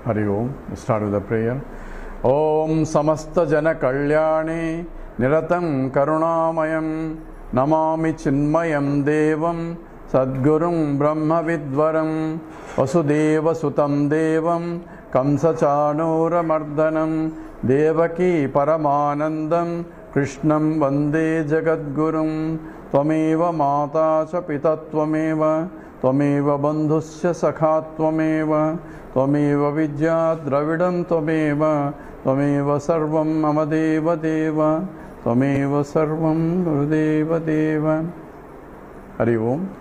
Hari Om. We start with a prayer. Om Samasta Jana Kalyani Niratam Karunamayam Namami Chinmayam Devam Sadgurum Brahma Vidvaram Vasudeva Sutam Devam Kamsa Chanura Mardanam Devaki Paramanandam Krishnam Vande Jagadgurum Tvameva Mata Cha Pita Tvameva Tvameva Bandhusya Sakha Tvameva Tvameva Vidya Dravidam Tvameva Tvameva Sarvam Amadeva Deva Tvameva Sarvam Gurudeva Deva. Hari Om.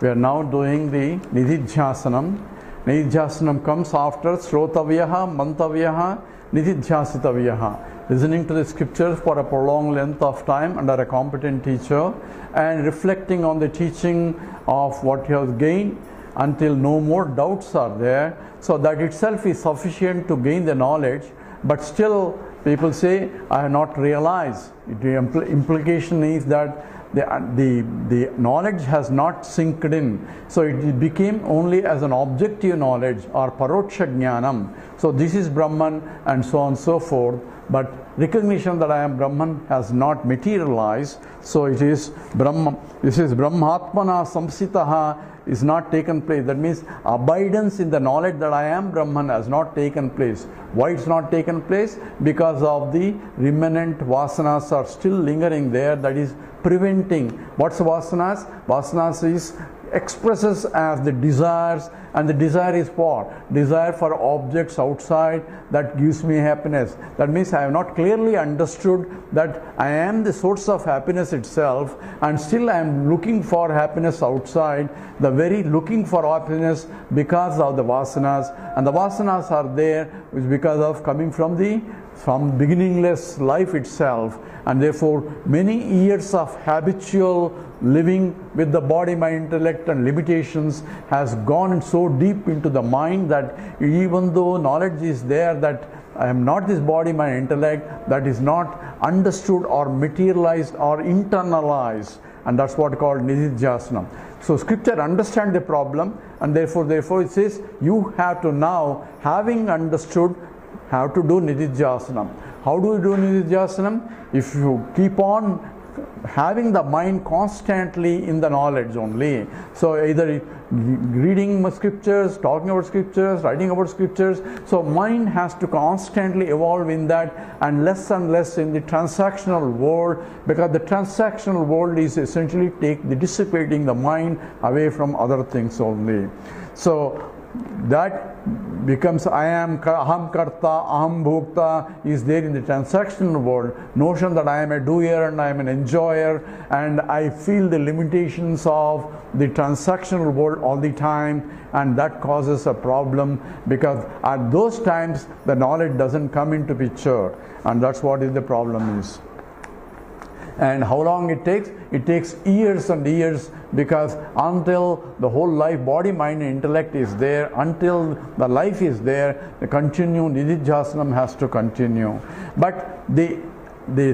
We are now doing the Nididhyasanam. Nididhyasanam comes after Shrotavyaha, Mantavyaha, Nididhyasitavyaha. Listening to the scriptures for a prolonged length of time under a competent teacher and reflecting on the teaching of what he has gained until no more doubts are there. So that itself is sufficient to gain the knowledge, but still people say, I have not realized. The implication is that the knowledge has not sinked in. So it became only as an objective knowledge or paroksha jnanam. So this is Brahman and so on and so forth. But recognition that I am Brahman has not materialized. So it is Brahman. This is Brahmatmana samsitaha is not taken place. That means abidance in the knowledge that I am Brahman has not taken place. Why it's not taken place? Because of the remnant vasanas are still lingering there. That is preventing. What's vasanas? Vasanas is expresses as the desires, and the desire is for desire for objects outside that gives me happiness. That means I have not clearly understood that I am the source of happiness itself, and still I am looking for happiness outside. The very looking for happiness because of the vasanas, and the vasanas are there is because of coming from beginningless life itself, and therefore many years of habitual living with the body, mind, intellect and limitations has gone so deep into the mind that even though knowledge is there that I am not this body, mind, intellect, that is not understood or materialized or internalized, and that's what called Nididhyasanam. So scripture understand the problem, and therefore it says you have to now, having understood, have to do Nididhyasanam. How do you do Nididhyasanam? If you keep on having the mind constantly in the knowledge only. So either reading scriptures, talking about scriptures, writing about scriptures. So mind has to constantly evolve in that, and less in the transactional world, because the transactional world is essentially dissipating the mind away from other things only. So that becomes I am, aham karta, aham bhokta is there in the transactional world. Notion that I am a doer and I am an enjoyer, and I feel the limitations of the transactional world all the time, and that causes a problem, because at those times the knowledge doesn't come into picture, and that's what is the problem is. And how long it takes? It takes years and years, because until the whole life, body, mind and intellect is there, until the life is there, the continued Nididhyasanam has to continue. But the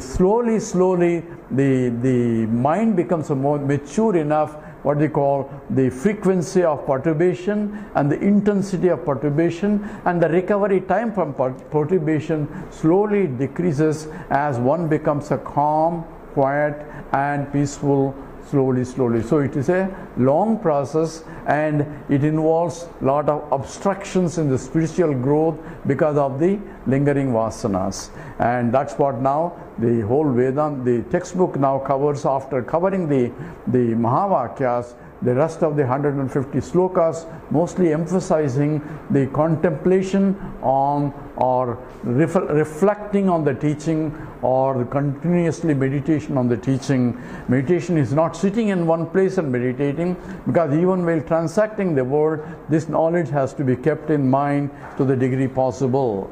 slowly the mind becomes more mature enough, what they call the frequency of perturbation and the intensity of perturbation and the recovery time from perturbation slowly decreases as one becomes a calm, quiet and peaceful slowly. So it is a long process, and it involves a lot of obstructions in the spiritual growth because of the lingering vasanas. And that's what now the whole Vedanta, the textbook now covers. After covering the Mahavakyas, the rest of the 150 slokas, mostly emphasizing the contemplation on or reflecting on the teaching, or continuously meditation on the teaching. Meditation is not sitting in one place and meditating, because even while transacting the world, this knowledge has to be kept in mind to the degree possible.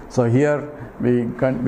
So here we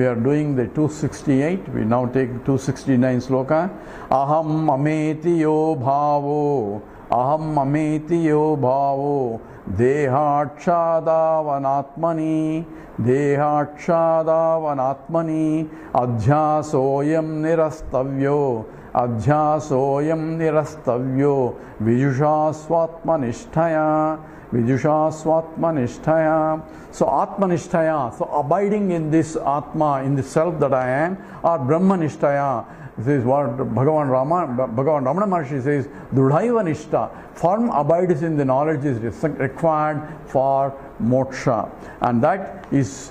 are doing the 268. We now take 269 sloka. Aham ameti yo bhavo, aham ameti yo bhavo, dehatshadavanatmani, dehatshadavanatmani, adhyasoyam nirastavyo, adhyasoyam nirastavyo, vijushasvatmanishtaya. Vijusha Swatmanishtaya. So Atmanishtaya, so abiding in this Atma, in the self that I am, or Brahmanishtaya. This is what Bhagavan Ramana Maharshi says, Dudhaiva Nishta, firm abides in the knowledge is required for moksha. And that is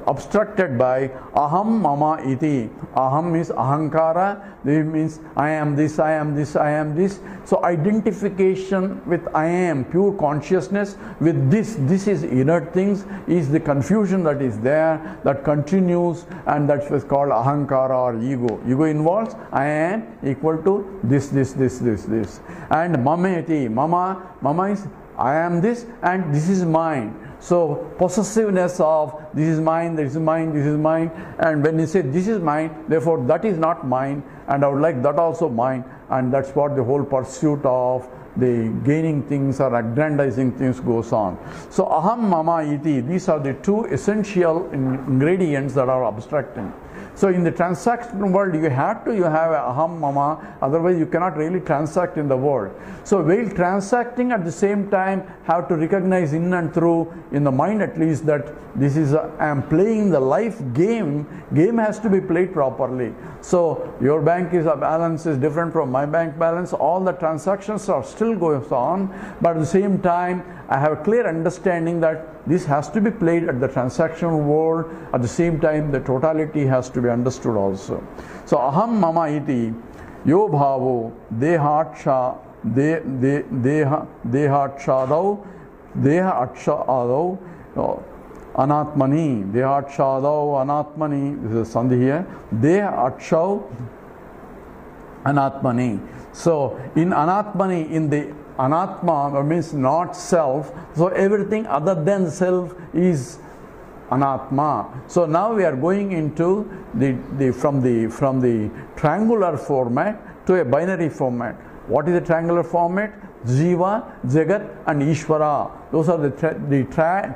obstructed by aham mama iti. Aham is ahankara, this means I am this, I am this, I am this. So identification with I am, pure consciousness, with this is inert things, is the confusion that is there, that continues, and that's what's called ahankara or ego. Ego involves I am equal to this. And mameti, mama is I am this and this is mine. So possessiveness of this is mine, this is mine, this is mine, and when you say this is mine, therefore that is not mine, and I would like that also mine, and that's what the whole pursuit of the gaining things or aggrandizing things goes on. So aham mama iti, these are the two essential ingredients that are obstructing. So in the transaction world, you have a aham mama, otherwise you cannot really transact in the world. So while transacting at the same time, have to recognize in and through, in the mind at least, that this is I am playing the life game. Game has to be played properly. So your bank balance is different from my bank balance. All the transactions are still going on, but at the same time, I have a clear understanding that this has to be played at the transactional world. At the same time, the totality has to be understood also. So aham mama iti yo bhavo dehaksha dehatshadau anatmani dehatshadau anatmani. This is sandhi here. Dehatshau anatmani. So in anatmani, in the anatma means not self, so everything other than self is anatma. So now we are going into from the triangular format to a binary format. What is the triangular format? Jiva, Jagat and Ishvara. Those are the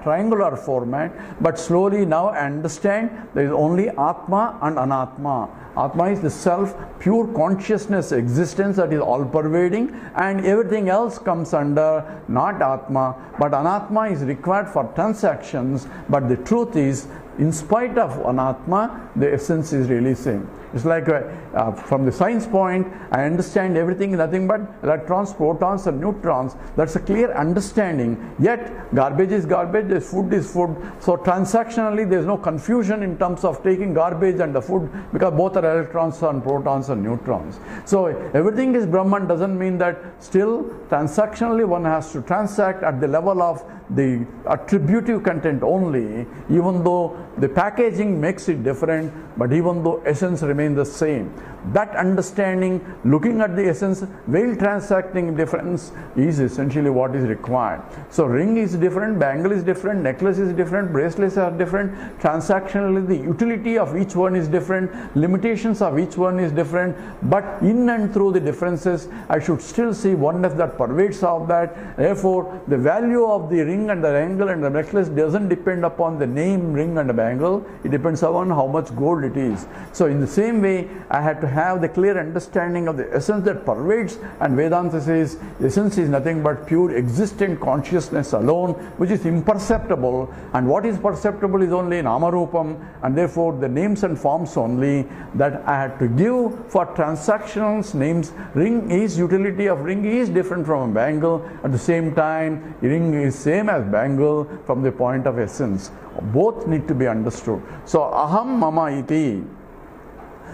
triangular format. But slowly now I understand there is only Atma and Anatma. Atma is the self, pure consciousness existence that is all pervading, and everything else comes under not Atma, but Anatma is required for transactions. But the truth is, in spite of Anatma, the essence is really same. It's like from the science point, I understand everything is nothing but electrons, protons and neutrons. That's a clear understanding. Yet garbage is garbage, food is food. So transactionally there is no confusion in terms of taking garbage and the food, because both are electrons and protons and neutrons. So everything is Brahman doesn't mean that still transactionally one has to transact at the level of the attributive content only, even though the packaging makes it different, but even though essence remains the same. That understanding, looking at the essence while transacting difference, is essentially what is required. So ring is different, bangle is different, necklace is different, bracelets are different. Transactionally the utility of each one is different, limitations of each one is different, but in and through the differences I should still see oneness that pervades of that. Therefore the value of the ring and the bangle and the necklace doesn't depend upon the name ring and the bangle, it depends upon how much gold it is. So in the same way I had to have the clear understanding of the essence that pervades, and Vedanta says essence is nothing but pure existent consciousness alone, which is imperceptible, and what is perceptible is only Namarupam, and therefore the names and forms only that I had to give for transactions. Names, ring is, utility of ring is different from a bangle, at the same time ring is same as bangle from the point of essence. Both need to be understood. So aham mama iti.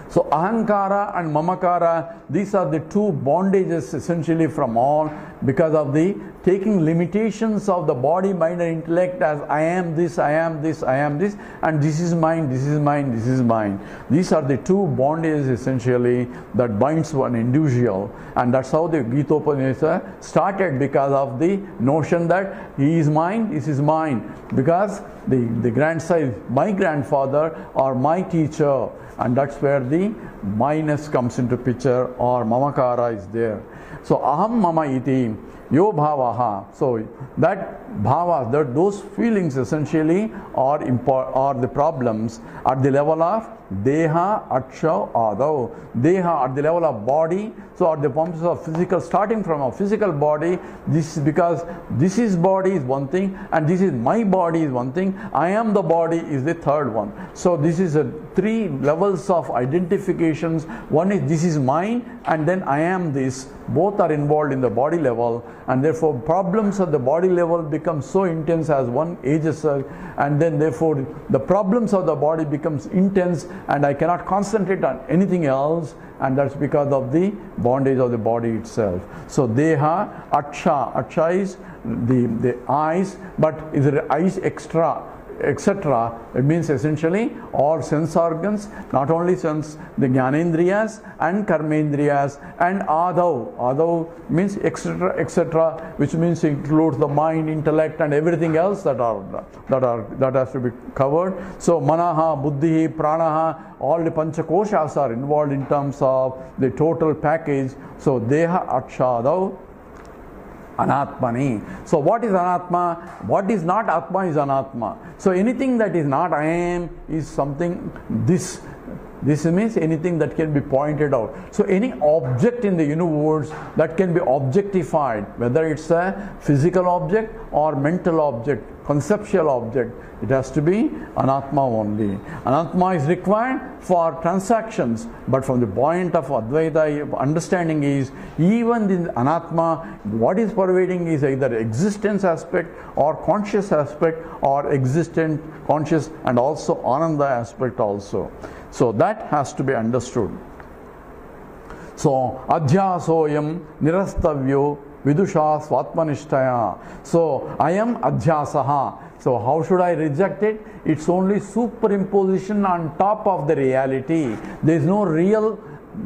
So ahankara and mamakara, these are the two bondages essentially from all, because of the taking limitations of the body, mind and intellect as I am this, I am this, I am this, and this is mine, this is mine, this is mine. These are the two bondages essentially that binds one individual, and that's how the Gita-upanishad started, because of the notion that he is mine, this is mine, because the grandson is my grandfather or my teacher, and that's where the minus comes into picture, or mamakara is there. So aham mama iti. essentially yo bhavaha. So that bhava, that those feelings essentially are the problems at the level of deha, aksha, adav. Deha at the level of body. So at the forms of physical, starting from a physical body, this is because this is body is one thing, and this is my body is one thing. I am the body is the third one. So this is a three levels of identifications. One is this is mine, and then I am this. Both are involved in the body level, and therefore problems at the body level become so intense as one ages, and then therefore the problems of the body becomes intense, and I cannot concentrate on anything else, and that's because of the bondage of the body itself. So deha, aksha is the eyes, but is the eyes extra, etc. It means essentially all sense organs, not only sense, the jnanendriyas and karmendriyas, and adav means etc., which means includes the mind, intellect, and everything else that has to be covered. So manaha, buddhi, pranaha, all the panchakoshas are involved in terms of the total package. So deha, aksha, adav, anatmani. So what is anatma? What is not atma is anatma. So anything that is not I am is something this means anything that can be pointed out. So any object in the universe that can be objectified, whether it's a physical object or mental object, conceptual object, it has to be anatma only. Anatma is required for transactions, but from the point of Advaita understanding is, even in anatma, what is pervading is either existence aspect or conscious aspect, or existent, conscious, and also ananda aspect also. So that has to be understood. So adhyasoyam nirastavyo vidusha swatmanishtaya. So I am adhyasaha. So how should I reject it? It's only superimposition on top of the reality. There is no real,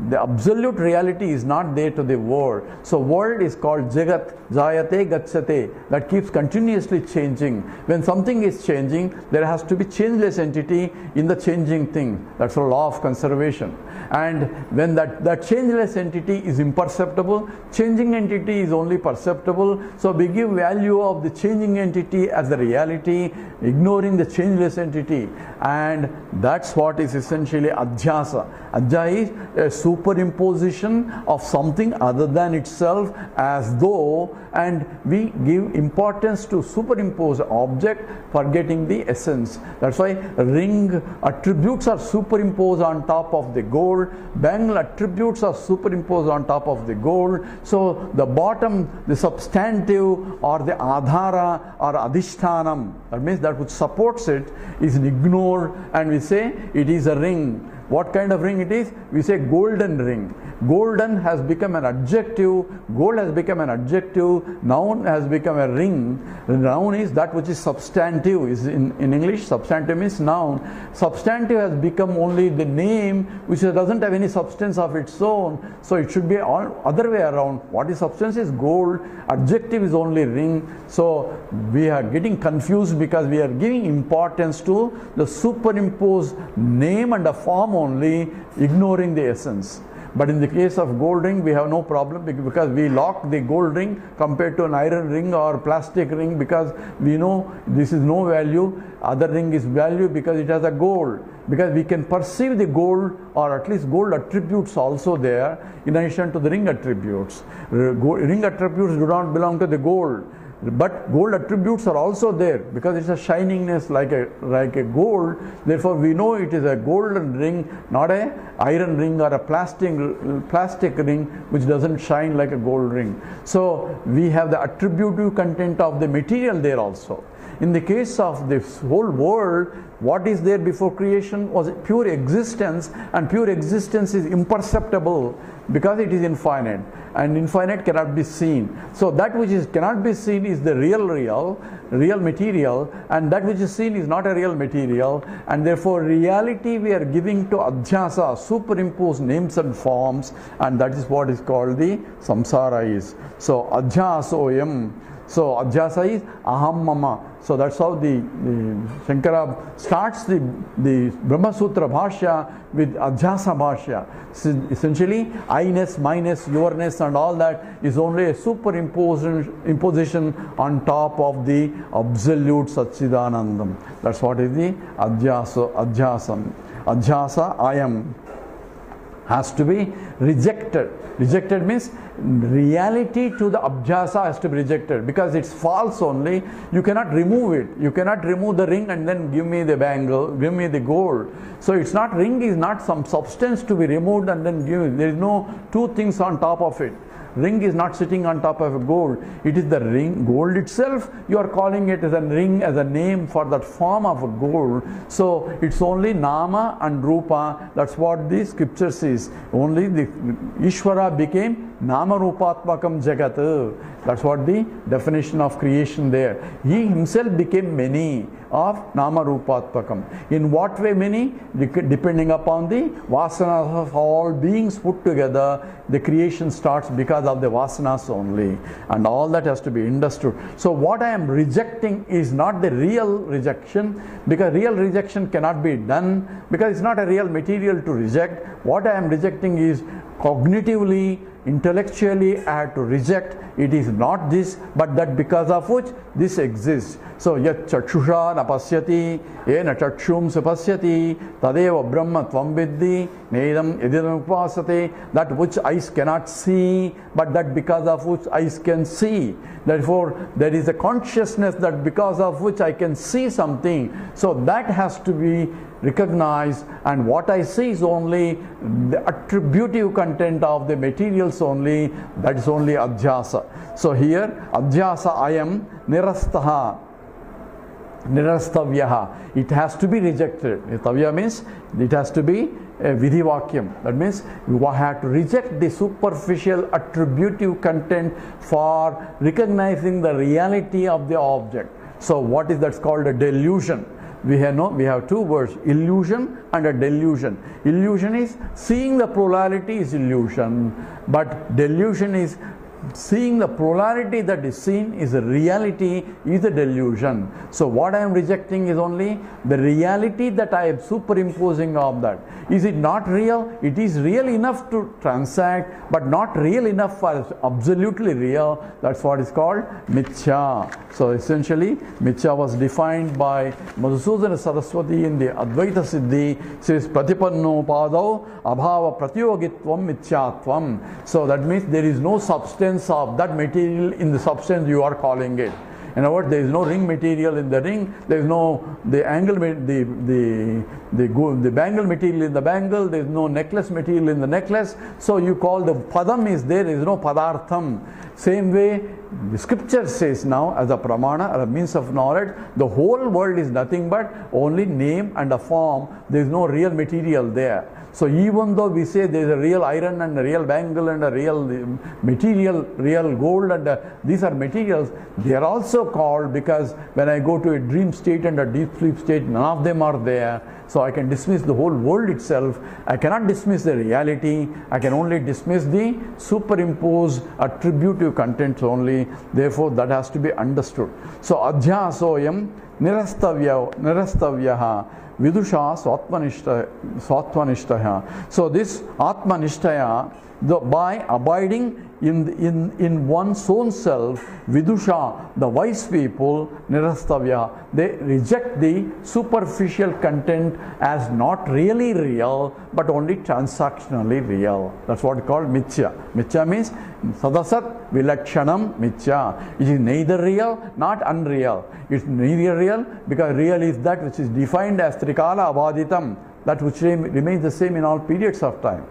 the absolute reality is not there to the world. So world is called jagat, jayate, gacchate, that keeps continuously changing. When something is changing, there has to be changeless entity in the changing thing. That's a law of conservation. And when that changeless entity is imperceptible, changing entity is only perceptible. So we give value of the changing entity as the reality, ignoring the changeless entity. And that's what is essentially adhyasa. Adhya is a superimposition of something other than itself as though, and we give importance to superimpose object, forgetting the essence. That's why ring attributes are superimposed on top of the gold, bangle attributes are superimposed on top of the gold. So the bottom, the substantive or the adhara or adhishthanam, that means that which supports it, is ignored, and we say it is a ring. What kind of ring it is? We say golden ring. Golden has become an adjective, gold has become an adjective, noun has become a ring. Noun is that which is substantive. Is in English, substantive means noun. Substantive has become only the name which doesn't have any substance of its own. So it should be all other way around. What is substance is gold, adjective is only ring. So we are getting confused because we are giving importance to the superimposed name and a form only, ignoring the essence. But in the case of gold ring, we have no problem because we lock the gold ring compared to an iron ring or plastic ring, because we know this is no value. Other ring is value because it has a gold. Because we can perceive the gold, or at least gold attributes also there in addition to the ring attributes. Ring attributes do not belong to the gold. But gold attributes are also there because it's a shiningness like a gold. Therefore, we know it is a golden ring, not a iron ring or a plastic ring which doesn't shine like a gold ring. So we have the attributive content of the material there also. In the case of this whole world, what is there before creation was pure existence, and pure existence is imperceptible because it is infinite, and infinite cannot be seen. So that which cannot be seen is the real material, and that which is seen is not a real material, and therefore reality we are giving to adhyasa, superimposed names and forms, and that is what is called the samsara is. So adhyasoyam. So adhyasa is aham mama. So that's how the Shankara starts the Brahma Sutra Bhashya with Adhyasa Bhashya. Essentially, I-ness, my-ness, yourness and all that is only a superimposition on top of the absolute Satchidanandam. That's what is the Adhyasam. Adhyasa, I am, has to be rejected. Rejected means reality to the abhyasa has to be rejected because it's false only. You cannot remove it. You cannot remove the ring and then give me the bangle, give me the gold. So it's not, ring is not some substance to be removed and then give. There is no two things on top of it. Ring is not sitting on top of a gold. It is the ring, gold itself. You are calling it as a ring, as a name for that form of a gold. So it's only Nama and Rupa. That's what the scripture says. Only the Ishvara became Nama Rupatmakam Jagat. That's what the definition of creation there. He himself became many of Nama Rupatmakam. In what way many? Depending upon the vasanas of all beings put together, the creation starts because of the vasanas only. And all that has to be understood. So what I am rejecting is not the real rejection, because real rejection cannot be done, because it's not a real material to reject. What I am rejecting is cognitively, intellectually I have to reject. It is not this, but that because of which this exists. So yat chakshusha napasyati ena chakshum supasyati tadeva brahma tvam viddhi nedam edidam upasate. That which eyes cannot see, but that because of which eyes can see. Therefore there is a consciousness that because of which I can see something. So that has to be recognized, and what I see is only the attributive content of the materials only. That is only adhyasa. So here adhyasa I am nirastaha, nirastavyaha. It has to be rejected. Tavya means it has to be a vidhivakyam. That means you have to reject the superficial attributive content for recognizing the reality of the object. So what is that's called a delusion. We have two words, illusion and a delusion. Illusion is seeing the plurality is illusion, but delusion is seeing the plurality that is seen is a reality, is a delusion. So what I am rejecting is only the reality that I am superimposing of that. Is it not real? It is real enough to transact, but not real enough for absolutely real. That's what is called mithya. So essentially mithya was defined by Madhusudana Saraswati in the Advaita Siddhi. Says Pratipanno Padau Abhava Pratyogitvam Mithyatvam. So that means there is no substance of that material in the substance you are calling it. In other words, there is no ring material in the ring. There is no the bangle material in the bangle. There is no necklace material in the necklace. So you call the padam is there. There is no padartham. Same way, the scripture says now as a pramana, as a means of knowledge, the whole world is nothing but only name and a form. There is no real material there. So even though we say there is a real iron and a real bangle and a real material, real gold and these are materials, they are also called, because when I go to a dream state and a deep sleep state, none of them are there. So I can dismiss the whole world itself. I cannot dismiss the reality. I can only dismiss the superimposed attributive contents only. Therefore that has to be understood. So adhyasoyam nirastavyaha vidusha swatvanishtaya. So this atmanishtaya, by abiding in one's own self, vidusha, the wise people, nirastavya, they reject the superficial content as not really real, but only transactionally real. That's what is called mithya. Mithya means sadasat vilakshanam mithya. It is neither real, not unreal. It's neither real, because real is that which is defined as trikala abhaditam, that which remains the same in all periods of time.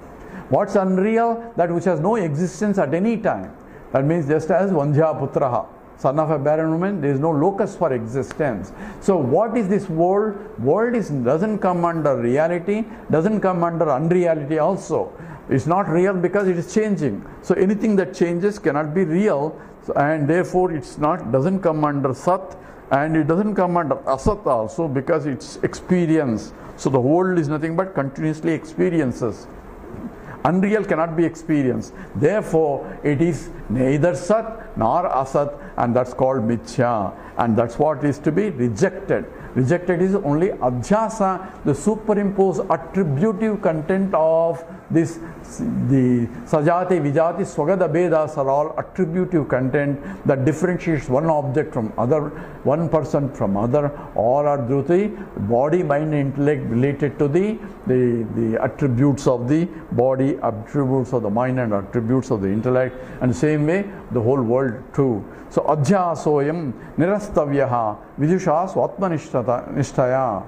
What's unreal? That which has no existence at any time. That means just as Vandhya Putraha, son of a barren woman, there is no locus for existence. So what is this world? World doesn't come under reality, doesn't come under unreality also. It's not real because it is changing. So anything that changes cannot be real, and therefore doesn't come under Sat, and it doesn't come under Asat also, because it's experience. So the world is nothing but continuously experiences. Unreal cannot be experienced. Therefore, it is neither Sat nor Asat, and that's called Mithya. And that's what is to be rejected. Rejected is only Adhyasa, the superimposed attributive content of this, the Sajati, Vijati, Swagada Vedas are all attributive content that differentiates one object from other, one person from other. All are Dhruti, body, mind, intellect related to the attributes of the body, attributes of the mind, and attributes of the intellect. And the same way, the whole world too. So Adhyasoyam Nirastavyaha Vidusha Swatmanishtaya.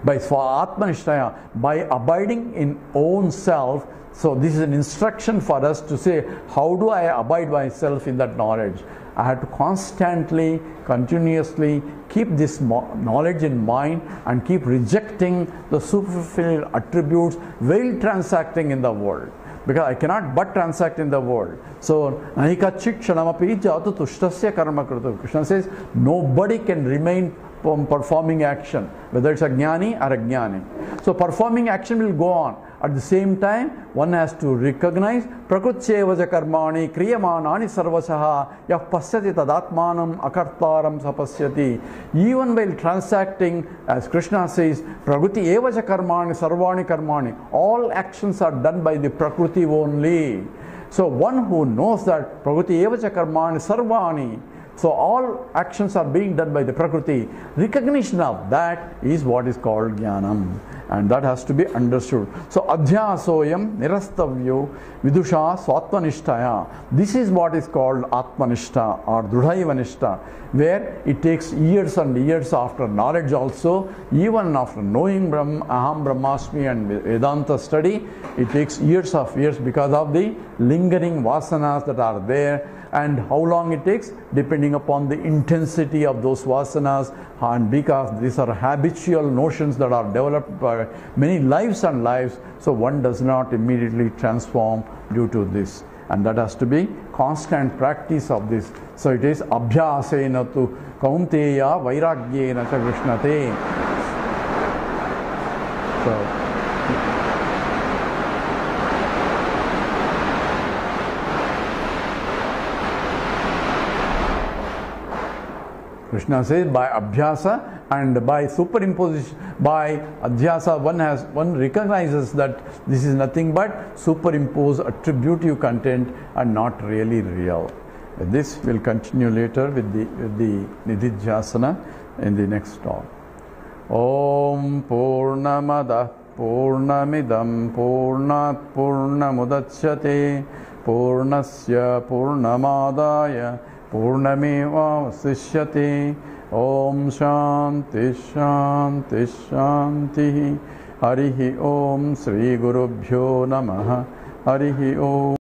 By Atmanishtaya, by abiding in own self. So this is an instruction for us to say, how do I abide myself in that knowledge? I have to constantly, continuously keep this knowledge in mind and keep rejecting the superficial attributes while transacting in the world. Because I cannot but transact in the world. So, Nahika chit kshanamapi jatu tushtasya karma krutu. Krishna says, nobody can remain performing action, whether it's a jnani or a jnani. So, performing action will go on. At the same time, one has to recognize prakrutyeva karmani kriyamanani sarvasaha yah pasyati tadatmanam akartaram sapasyati. Even while transacting, as Krishna says, prakriti evaja karmani sarvani karmani, all actions are done by the prakriti only. So one who knows that prakriti evaja karmani sarvani, so all actions are being done by the prakriti, recognition of that is what is called jnanam. And that has to be understood. So Adhyasoyam Nirastavyo Vidusha Swatmanishtaya. This is what is called Atmanishta or Drudhaivanishta, where it takes years and years after knowledge also, even after knowing Aham Brahmasmi and Vedanta study, it takes years because of the lingering vasanas that are there. And how long it takes? Depending upon the intensity of those vasanas, and because these are habitual notions that are developed by many lives and lives, so one does not immediately transform due to this. And that has to be constant practice of this. So it is abhyasena tu kaunteya vairagyena cha krishnate. So Krishna says by abhyasa and by superimposition, by adhyasa, one recognizes that this is nothing but superimposed attributive content and not really real. This will continue later with the nididhyasana in the next talk. Om Purnamada Purnamidam Purnat Purnamudachyate Purnasya Purnamadaya Purnameva Vasishyate. Om Shanti Shanti Shanti. Harihi Om Sri Gurubhyo Namaha. Harihi Om.